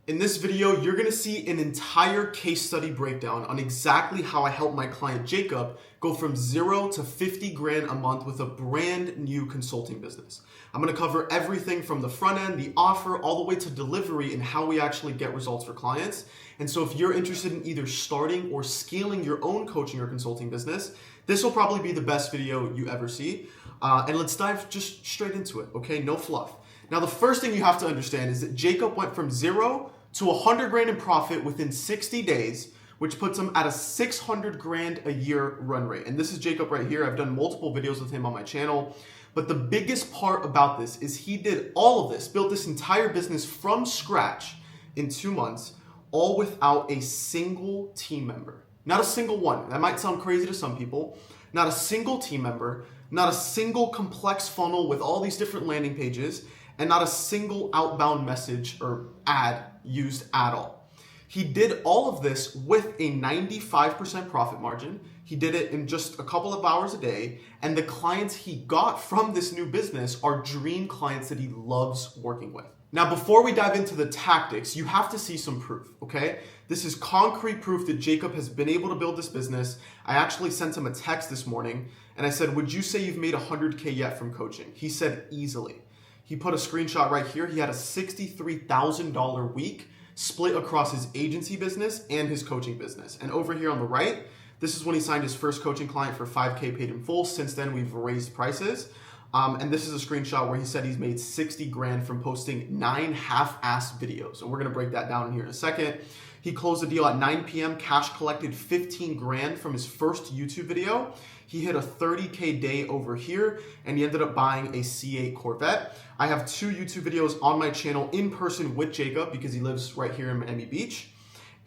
In this video, you're gonna see an entire case study breakdown on exactly how I helped my client Jacob go from 0 to 50 grand a month with a brand new consulting business. I'm gonna cover everything from the front end, the offer, all the way to delivery and how we actually get results for clients. And so if you're interested in either starting or scaling your own coaching or consulting business, this will probably be the best video you ever see. And let's dive just straight into it, okay? No fluff. Now, the first thing you have to understand is that Jacob went from 0 to 100 grand in profit within 60 days, which puts him at a 600 grand a year run rate. And this is Jacob right here. I've done multiple videos with him on my channel. But the biggest part about this is he did all of this, built this entire business from scratch in 2 months, all without a single team member. Not a single one. That might sound crazy to some people. Not a single team member, not a single complex funnel with all these different landing pages, and not a single outbound message or ad used at all. He did all of this with a 95% profit margin. He did it in just a couple of hours a day, and the clients he got from this new business are dream clients that he loves working with. Now, before we dive into the tactics, you have to see some proof, okay? This is concrete proof that Jacob has been able to build this business. I actually sent him a text this morning, and I said, would you say you've made 100K yet from coaching? He said, easily. He put a screenshot right here. He had a $63,000 week split across his agency business and his coaching business. And over here on the right, this is when he signed his first coaching client for 5K paid in full. Since then, we've raised prices. And this is a screenshot where he said he's made 60 grand from posting 9 half-assed videos. And we're gonna break that down in here in a second. He closed the deal at 9 p.m., cash collected 15 grand from his first YouTube video. He hit a 30K day over here, and he ended up buying a C8 Corvette. I have 2 YouTube videos on my channel in person with Jacob because he lives right here in Miami Beach.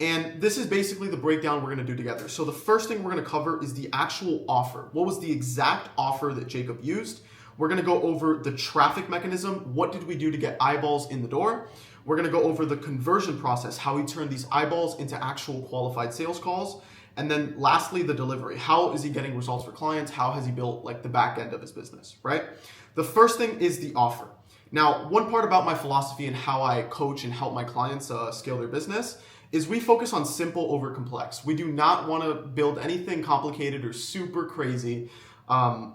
And this is basically the breakdown we're gonna do together. So the first thing we're gonna cover is the actual offer. What was the exact offer that Jacob used? We're gonna go over the traffic mechanism. What did we do to get eyeballs in the door? We're gonna go over the conversion process, how he turned these eyeballs into actual qualified sales calls. And then lastly, the delivery. How is he getting results for clients? How has he built like the back end of his business, right? The first thing is the offer. Now, one part about my philosophy and how I coach and help my clients scale their business is we focus on simple over complex. We do not wanna build anything complicated or super crazy.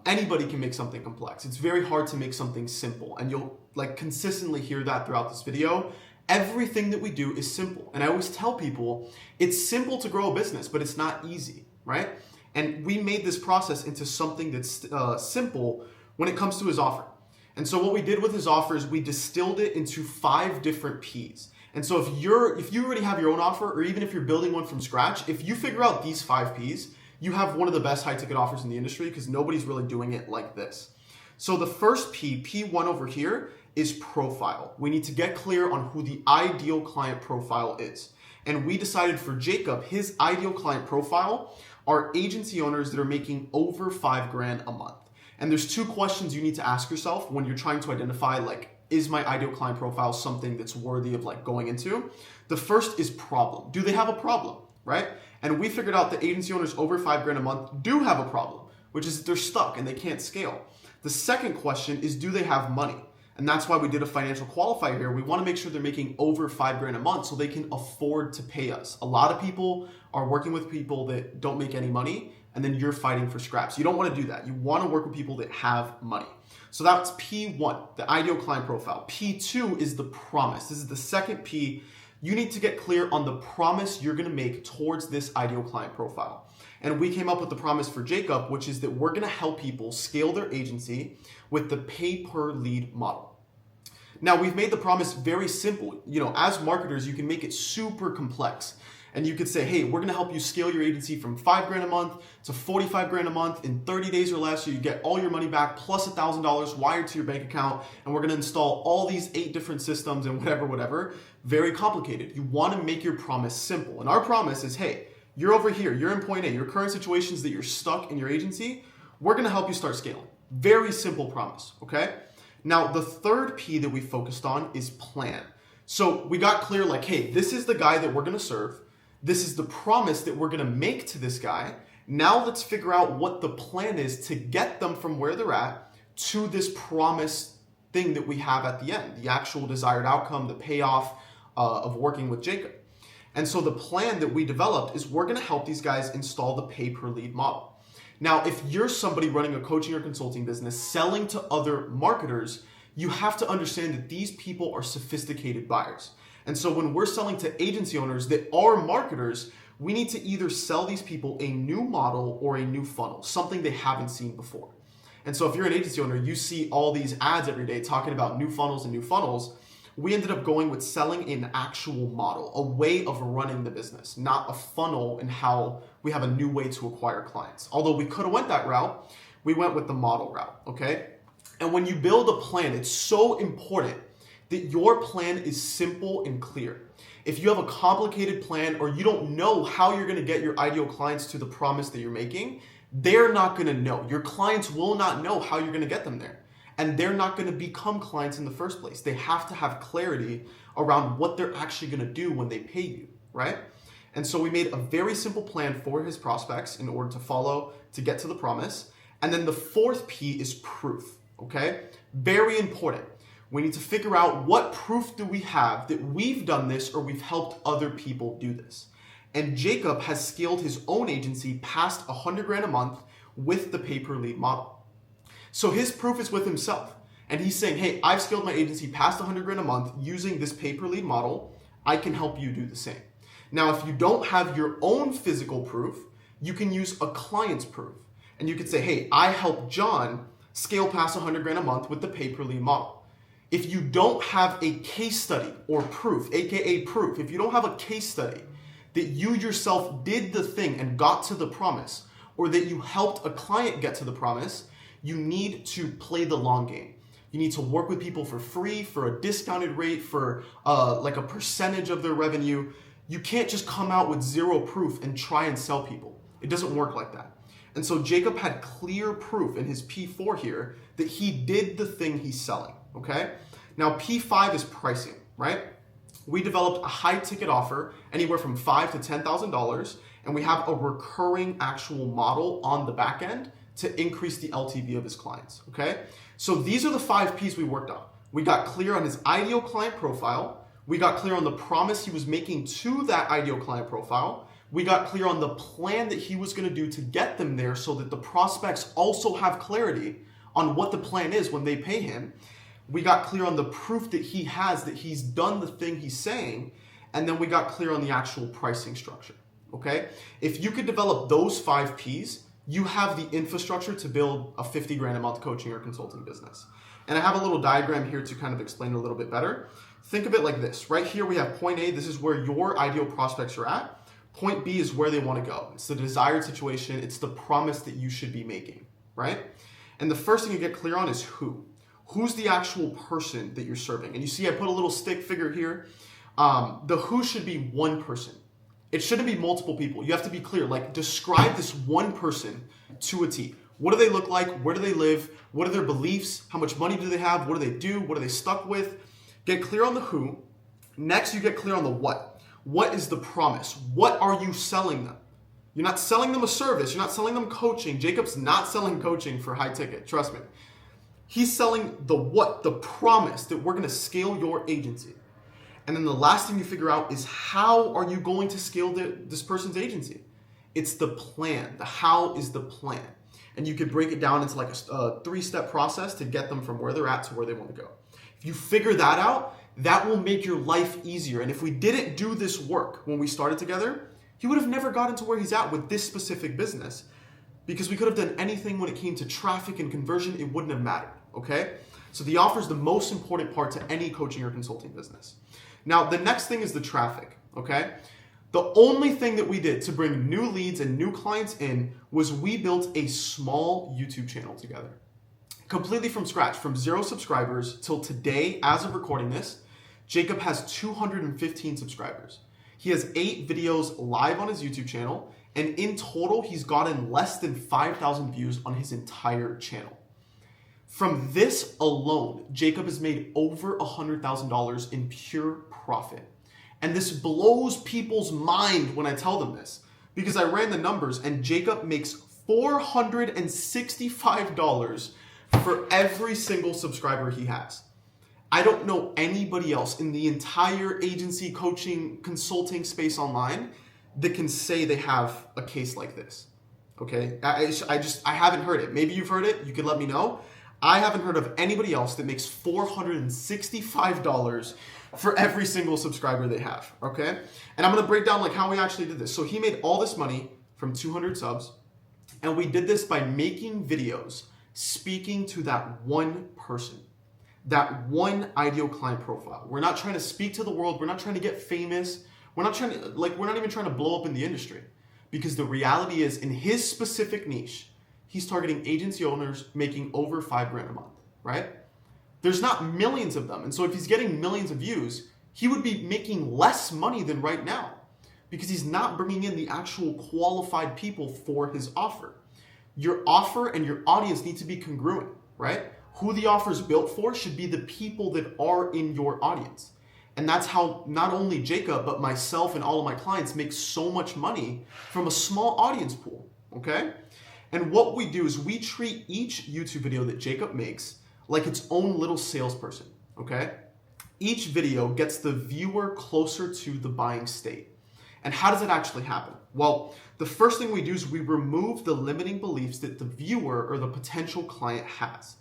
Anybody can make something complex. It's very hard to make something simple, and you'll like consistently hear that throughout this video. Everything that we do is simple. And I always tell people it's simple to grow a business, but it's not easy, right? And we made this process into something that's simple when it comes to his offer. And so what we did with his offer is we distilled it into 5 different Ps. And so if you already have your own offer, or even if you're building one from scratch, if you figure out these 5 Ps, you have one of the best high ticket offers in the industry because nobody's really doing it like this. So the first P, P1 over here, is profile. We need to get clear on who the ideal client profile is. And we decided for Jacob, his ideal client profile are agency owners that are making over 5 grand a month. And there's 2 questions you need to ask yourself when you're trying to identify like, is my ideal client profile something that's worthy of like going into? The first is problem. Do they have a problem, right? And we figured out that agency owners over 5 grand a month do have a problem, which is that they're stuck and they can't scale. The second question is, do they have money? And that's why we did a financial qualifier here. We want to make sure they're making over 5 grand a month so they can afford to pay us. A lot of people are working with people that don't make any money, and then you're fighting for scraps. You don't want to do that. You want to work with people that have money. So that's P1, the ideal client profile. P2 is the promise. This is the second P. You need to get clear on the promise you're going to make towards this ideal client profile. And we came up with the promise for Jacob, which is that we're going to help people scale their agency with the pay per lead model. Now, we've made the promise very simple. You know, as marketers, you can make it super complex. And you could say, hey, we're going to help you scale your agency from 5 grand a month to 45 grand a month in 30 days or less. So you get all your money back plus $1,000 wired to your bank account. And we're going to install all these 8 different systems and whatever. Very complicated. You want to make your promise simple. And our promise is, hey, you're over here. You're in point A. Your current situation is that you're stuck in your agency. We're going to help you start scaling. Very simple promise, okay? Now, the third P that we focused on is plan. So we got clear like, hey, this is the guy that we're going to serve. This is the promise that we're going to make to this guy. Now let's figure out what the plan is to get them from where they're at to this promise thing that we have at the end, the actual desired outcome, the payoff, of working with Jacob. And so the plan that we developed is we're going to help these guys install the pay-per-lead model. Now, if you're somebody running a coaching or consulting business, selling to other marketers, you have to understand that these people are sophisticated buyers. And so when we're selling to agency owners that are marketers, we need to either sell these people a new model or a new funnel, something they haven't seen before. And so if you're an agency owner, you see all these ads every day talking about new funnels and new funnels. We ended up going with selling an actual model, a way of running the business, not a funnel and how we have a new way to acquire clients. Although we could have went that route, we went with the model route, okay? And when you build a plan, it's so important that your plan is simple and clear. If you have a complicated plan or you don't know how you're going to get your ideal clients to the promise that you're making, they're not going to know. Your clients will not know how you're going to get them there. And they're not going to become clients in the first place. They have to have clarity around what they're actually going to do when they pay you, right? And so we made a very simple plan for his prospects in order to follow to get to the promise. And then the fourth P is proof, okay? Very important. We need to figure out what proof do we have that we've done this or we've helped other people do this. And Jacob has scaled his own agency past 100 grand a month with the pay-per-lead model. So his proof is with himself. And he's saying, hey, I've scaled my agency past 100 grand a month using this pay-per-lead model. I can help you do the same. Now, if you don't have your own physical proof, you can use a client's proof. And you could say, hey, I helped John scale past 100 grand a month with the pay-per-lead model. If you don't have a case study or proof, AKA proof, if you don't have a case study that you yourself did the thing and got to the promise, or that you helped a client get to the promise, you need to play the long game. You need to work with people for free, for a discounted rate, for like a percentage of their revenue. You can't just come out with zero proof and try and sell people. It doesn't work like that. And so Jacob had clear proof in his P4 here that he did the thing he's selling, okay? Now P5 is pricing, right? We developed a high ticket offer, anywhere from $5,000 to $10,000, and we have a recurring actual model on the back end to increase the LTV of his clients, okay? So these are the 5 Ps we worked on. We got clear on his ideal client profile. We got clear on the promise he was making to that ideal client profile. We got clear on the plan that he was gonna do to get them there so that the prospects also have clarity on what the plan is when they pay him. We got clear on the proof that he has that he's done the thing he's saying, and then we got clear on the actual pricing structure, okay? If you could develop those 5 Ps, you have the infrastructure to build a 50 grand a month coaching or consulting business. And I have a little diagram here to kind of explain it a little bit better. Think of it like this. Right here we have point A, this is where your ideal prospects are at. Point B is where they want to go. It's the desired situation, it's the promise that you should be making, right? And the first thing you get clear on is who. Who's the actual person that you're serving? And you see I put a little stick figure here. The who should be one person. It shouldn't be multiple people. You have to be clear, like describe this one person to a T. What do they look like? Where do they live? What are their beliefs? How much money do they have? What do they do? What are they stuck with? Get clear on the who. Next, you get clear on the what. What is the promise? What are you selling them? You're not selling them a service. You're not selling them coaching. Jacob's not selling coaching for high ticket. Trust me. He's selling the what, the promise that we're going to scale your agency. And then the last thing you figure out is how are you going to scale this person's agency? It's the plan. The how is the plan. And you could break it down into like a 3-step process to get them from where they're at to where they want to go. If you figure that out, that will make your life easier. And if we didn't do this work when we started together, he would have never gotten to where he's at with this specific business, because we could have done anything when it came to traffic and conversion. It wouldn't have mattered, okay? So the offer is the most important part to any coaching or consulting business. Now, the next thing is the traffic, okay? The only thing that we did to bring new leads and new clients in was we built a small YouTube channel together. Completely from scratch, from 0 subscribers till today, as of recording this, Jacob has 215 subscribers. He has 8 videos live on his YouTube channel, and in total, he's gotten less than 5,000 views on his entire channel. From this alone, Jacob has made over $100,000 in pure profit. And this blows people's mind when I tell them this, because I ran the numbers and Jacob makes $465 for every single subscriber he has. I don't know anybody else in the entire agency, coaching, consulting space online that can say they have a case like this. Okay, I haven't heard it. Maybe you've heard it. You could let me know. I haven't heard of anybody else that makes $465 for every single subscriber they have. Okay, and I'm gonna break down like how we actually did this. So he made all this money from 200 subs, and we did this by making videos speaking to that one person, that one ideal client profile. We're not trying to speak to the world. We're not trying to get famous. We're not even trying to blow up in the industry, because the reality is, in his specific niche, he's targeting agency owners making over $5,000 a month, right? There's not millions of them. And so if he's getting millions of views, he would be making less money than right now, because he's not bringing in the actual qualified people for his offer. Your offer and your audience need to be congruent, right? Who the offer is built for should be the people that are in your audience. And that's how not only Jacob, but myself and all of my clients make so much money from a small audience pool, okay? And what we do is we treat each YouTube video that Jacob makes like its own little salesperson, okay? Each video gets the viewer closer to the buying state. And how does it actually happen? Well, the first thing we do is we remove the limiting beliefs that the viewer or the potential client has.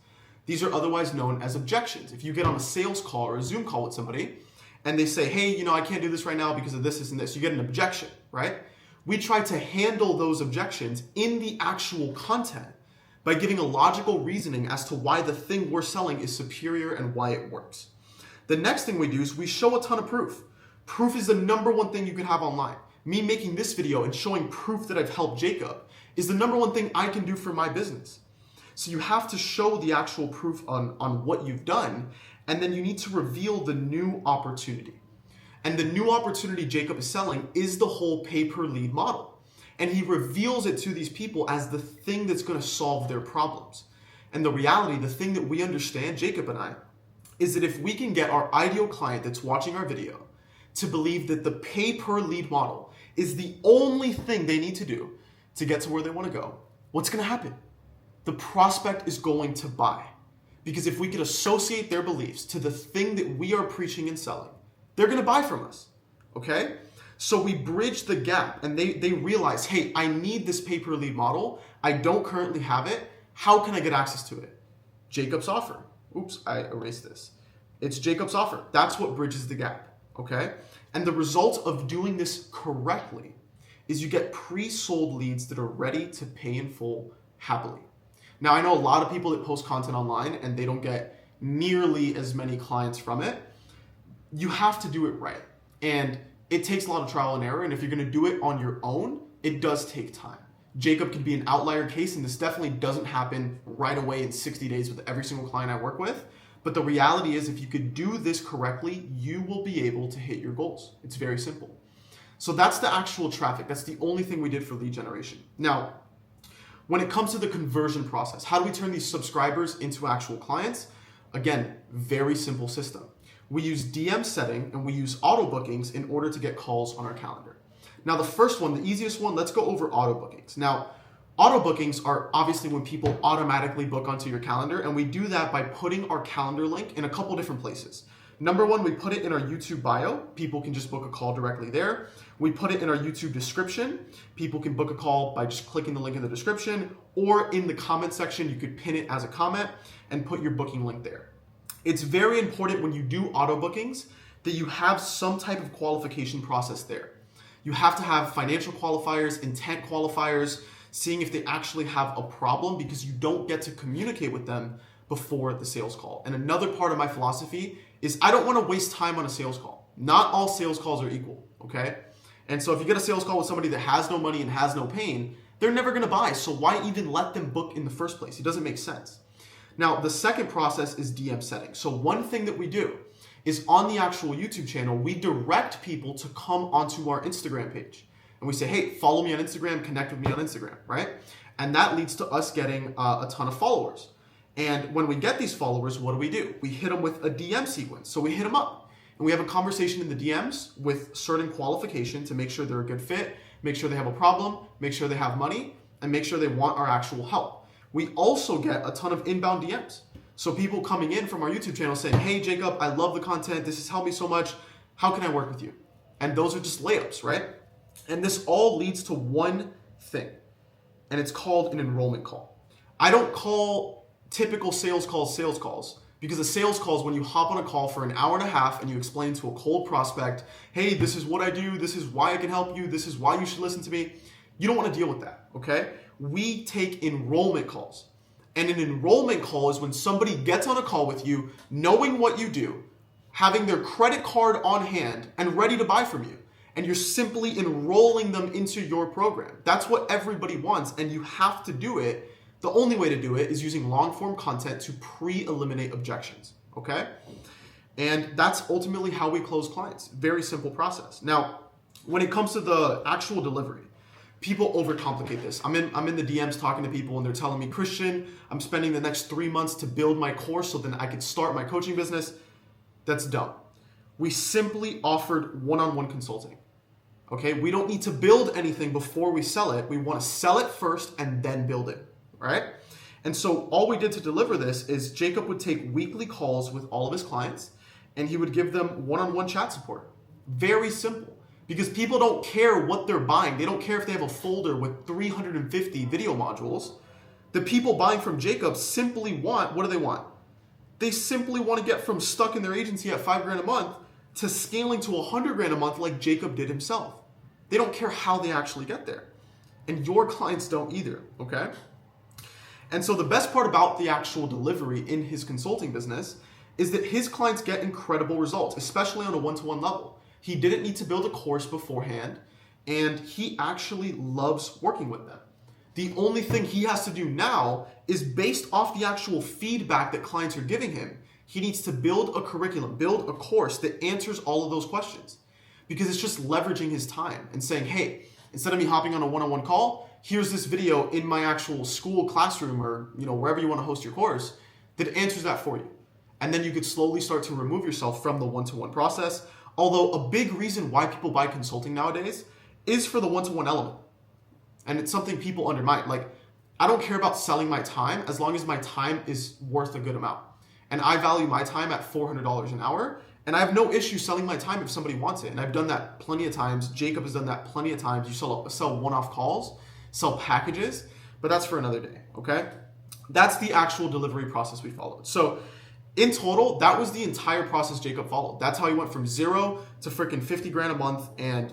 These are otherwise known as objections. If you get on a sales call or a Zoom call with somebody and they say, hey, I can't do this right now because of this, this, and this, you get an objection, right? We try to handle those objections in the actual content by giving a logical reasoning as to why the thing we're selling is superior and why it works. The next thing we do is we show a ton of proof. Proof is the number one thing you can have online. Me making this video and showing proof that I've helped Jacob is the number one thing I can do for my business. So you have to show the actual proof on what you've done, and then you need to reveal the new opportunity. And the new opportunity Jacob is selling is the whole pay-per-lead model. And he reveals it to these people as the thing that's going to solve their problems. And the reality, the thing that we understand, Jacob and I, is that if we can get our ideal client that's watching our video to believe that the pay-per-lead model is the only thing they need to do to get to where they want to go, what's going to happen? The prospect is going to buy. Because if we could associate their beliefs to the thing that we are preaching and selling, they're going to buy from us, okay? So we bridge the gap, and they realize, hey, I need this pay-per-lead model. I don't currently have it. How can I get access to it? Jacob's offer. Oops, I erased this. It's Jacob's offer. That's what bridges the gap, okay? And the result of doing this correctly is you get pre-sold leads that are ready to pay in full happily. Now, I know a lot of people that post content online and they don't get nearly as many clients from it. You have to do it right. And it takes a lot of trial and error. And if you're going to do it on your own, it does take time. Jacob could be an outlier case, and this definitely doesn't happen right away in 60 days with every single client I work with. But the reality is, if you could do this correctly, you will be able to hit your goals. It's very simple. So that's the actual traffic. That's the only thing we did for lead generation. Now, when it comes to the conversion process, how do we turn these subscribers into actual clients? Again, very simple system. We use DM setting and we use auto bookings in order to get calls on our calendar. Now, the first one, the easiest one, let's go over auto bookings. Now, auto bookings are obviously when people automatically book onto your calendar, and we do that by putting our calendar link in a couple different places. Number one, we put it in our YouTube bio. People can just book a call directly there. We put it in our YouTube description. People can book a call by just clicking the link in the description, or in the comment section, you could pin it as a comment and put your booking link there. It's very important when you do auto bookings that you have some type of qualification process there. You have to have financial qualifiers, intent qualifiers, seeing if they actually have a problem, because you don't get to communicate with them before the sales call. And another part of my philosophy is I don't want to waste time on a sales call. Not all sales calls are equal, okay? And so if you get a sales call with somebody that has no money and has no pain, they're never going to buy. So why even let them book in the first place? It doesn't make sense. Now, the second process is DM setting. So one thing that we do is on the actual YouTube channel, we direct people to come onto our Instagram page. And we say, hey, follow me on Instagram, connect with me on Instagram, right? And that leads to us getting a ton of followers. And when we get these followers, what do? We hit them with a DM sequence. So we hit them up and we have a conversation in the DMs with certain qualification to make sure they're a good fit, make sure they have a problem, make sure they have money, and make sure they want our actual help. We also get a ton of inbound DMs. So people coming in from our YouTube channel saying, hey, Jacob, I love the content. This has helped me so much. How can I work with you? And those are just layups, right? And this all leads to one thing, and it's called an enrollment call. I don't call typical sales calls, because a sales call is when you hop on a call for an hour and a half and you explain to a cold prospect, hey, this is what I do, this is why I can help you, this is why you should listen to me. You don't want to deal with that, okay? We take enrollment calls. And an enrollment call is when somebody gets on a call with you, knowing what you do, having their credit card on hand and ready to buy from you. And you're simply enrolling them into your program. That's what everybody wants, and you have to do it. The only way to do it is using long-form content to pre-eliminate objections, okay? And that's ultimately how we close clients. Very simple process. Now, when it comes to the actual delivery, people overcomplicate this. I'm in the DMs talking to people and they're telling me, Christian, I'm spending the next 3 months to build my course so then I can start my coaching business. That's dumb. We simply offered one-on-one consulting. Okay, we don't need to build anything before we sell it. We want to sell it first and then build it, right? And so all we did to deliver this is Jacob would take weekly calls with all of his clients and he would give them one-on-one chat support. Very simple. Because people don't care what they're buying. They don't care if they have a folder with 350 video modules. The people buying from Jacob simply want, what do they want? They simply want to get from stuck in their agency at $5,000 a month to scaling to $100,000 a month like Jacob did himself. They don't care how they actually get there. And your clients don't either, okay? And so the best part about the actual delivery in his consulting business is that his clients get incredible results, especially on a one-to-one level. He didn't need to build a course beforehand, and he actually loves working with them. The only thing he has to do now is based off the actual feedback that clients are giving him. He needs to build a curriculum, build a course that answers all of those questions, because it's just leveraging his time and saying, hey, instead of me hopping on a one-on-one call, here's this video in my actual school classroom or wherever you want to host your course that answers that for you. And then you could slowly start to remove yourself from the one-to-one process. Although a big reason why people buy consulting nowadays is for the one-to-one element. And it's something people undermine. Like, I don't care about selling my time as long as my time is worth a good amount. And I value my time at $400 an hour. And I have no issue selling my time if somebody wants it. And I've done that plenty of times. Jacob has done that plenty of times. You sell one-off calls, sell packages, but that's for another day, okay? That's the actual delivery process we followed. So in total, that was the entire process Jacob followed. That's how he went from 0 to freaking $50,000 a month. And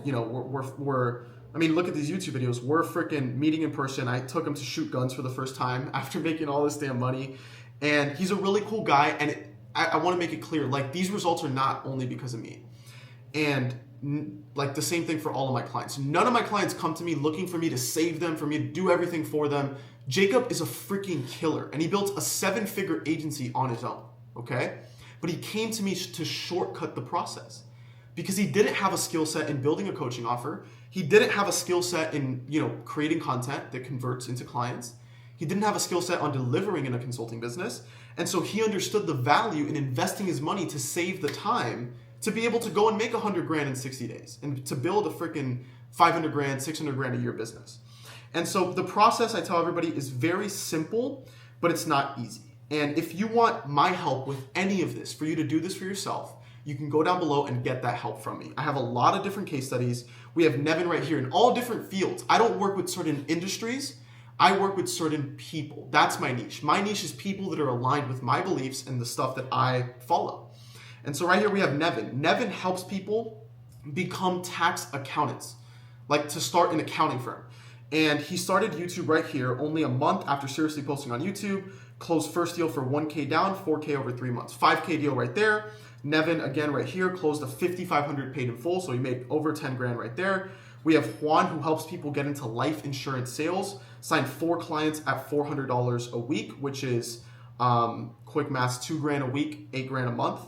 look at these YouTube videos. We're freaking meeting in person. I took him to shoot guns for the first time after making all this damn money. And he's a really cool guy. And I want to make it clear, like, these results are not only because of me. And like the same thing for all of my clients. None of my clients come to me looking for me to save them, for me to do everything for them. Jacob is a freaking killer. And he built a 7-figure agency on his own. Okay? But he came to me to shortcut the process because he didn't have a skill set in building a coaching offer. He didn't have a skill set in, creating content that converts into clients. He didn't have a skill set on delivering in a consulting business. And so he understood the value in investing his money to save the time to be able to go and make $100,000 in 60 days and to build a freaking $500,000, $600,000 a year business. And so the process, I tell everybody, is very simple, but it's not easy. And if you want my help with any of this, for you to do this for yourself, you can go down below and get that help from me. I have a lot of different case studies. We have Nevin right here in all different fields. I don't work with certain industries. I work with certain people. That's my niche. My niche is people that are aligned with my beliefs and the stuff that I follow. And so right here we have Nevin. Nevin helps people become tax accountants, like to start an accounting firm. And he started YouTube right here only a month after seriously posting on YouTube. Closed first deal for 1K down, 4K over 3 months. 5K deal right there. Nevin, again, right here, closed a $5,500 paid in full, so he made over $10,000 right there. We have Juan, who helps people get into life insurance sales. Signed 4 clients at $400 a week, which is, quick math, $2,000 a week, $8,000 a month,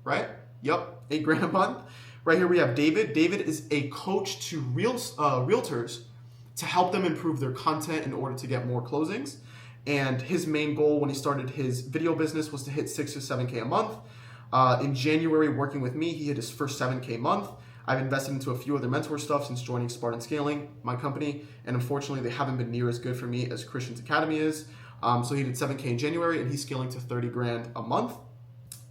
right? Yep, $8,000 a month. Right here we have David. David is a coach to realtors to help them improve their content in order to get more closings. And his main goal when he started his video business was to hit 6 to 7K a month. In January, working with me, he hit his first 7K month. I've invested into a few other mentor stuff since joining Spartan Scaling, my company, and unfortunately, they haven't been near as good for me as Christian's Academy is. So he did 7K in January and he's scaling to 30 grand a month.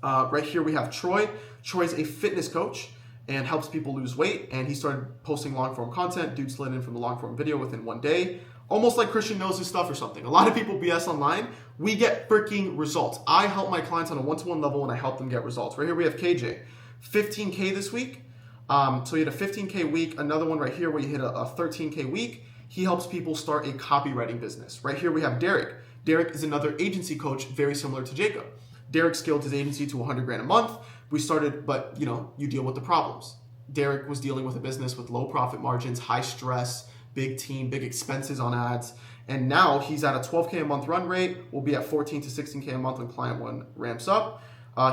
Right here we have Troy. Troy's a fitness coach and helps people lose weight. And he started posting long form content. Dude slid in from the long form video within 1 day. Almost like Christian knows his stuff or something. A lot of people BS online. We get freaking results. I help my clients on a one-to-one level and I help them get results. Right here we have KJ. 15K this week. So he had a 15K week. Another one right here where he hit a 13K week. He helps people start a copywriting business. Right here we have Derek. Derek is another agency coach very similar to Jacob. Derek scaled his agency to 100 grand a month. We started, but you deal with the problems. Derek was dealing with a business with low profit margins, high stress, big team, big expenses on ads. And now he's at a 12K a month run rate. We'll be at 14 to 16K a month when client one ramps up.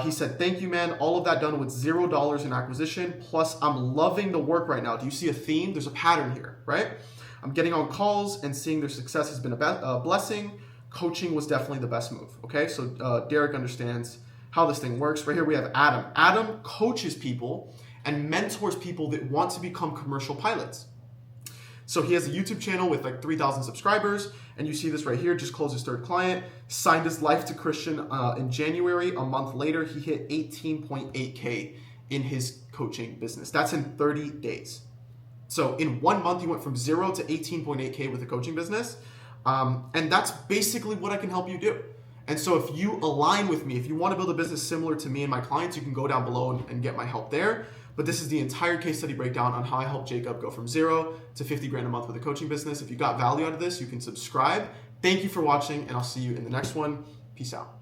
He said, thank you, man. All of that done with $0 in acquisition. Plus, I'm loving the work right now. Do you see a theme? There's a pattern here, right? I'm getting on calls and seeing their success has been a blessing. Coaching was definitely the best move, okay? So Derek understands how this thing works. Right here we have Adam. Adam coaches people and mentors people that want to become commercial pilots. So he has a YouTube channel with like 3,000 subscribers, and you see this right here, just closed his third client, signed his life to Christian in January. A month later, he hit 18.8K in his coaching business. That's in 30 days. So in 1 month, he went from 0 to 18.8K with a coaching business. And that's basically what I can help you do. And so if you align with me, if you want to build a business similar to me and my clients, you can go down below and get my help there. But this is the entire case study breakdown on how I helped Jacob go from 0 to 50 grand a month with a coaching business. If you got value out of this, you can subscribe. Thank you for watching, and I'll see you in the next one. Peace out.